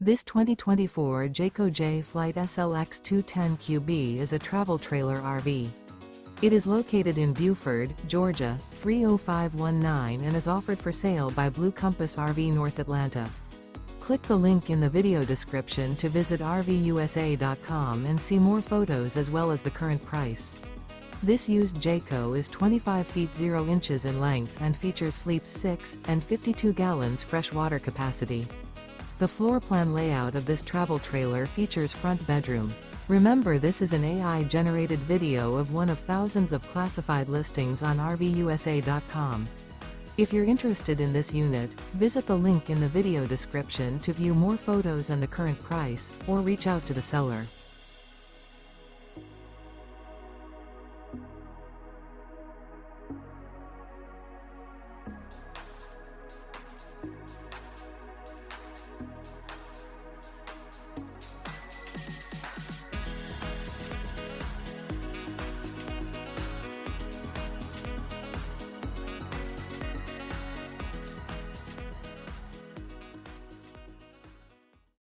This 2024 Jayco Jay Flight SLX 210QB is a travel trailer RV. It is located in Buford, Georgia, 30519 and is offered for sale by Blue Compass RV North Atlanta. Click the link in the video description to visit RVUSA.com and see more photos as well as the current price. This used Jayco is 25 feet 0 inches in length and features sleeps 6 and 52 gallons fresh water capacity. The floor plan layout of this travel trailer features front bedroom. Remember, this is an AI-generated video of one of thousands of classified listings on RVUSA.com. If you're interested in this unit, visit the link in the video description to view more photos and the current price, or reach out to the seller.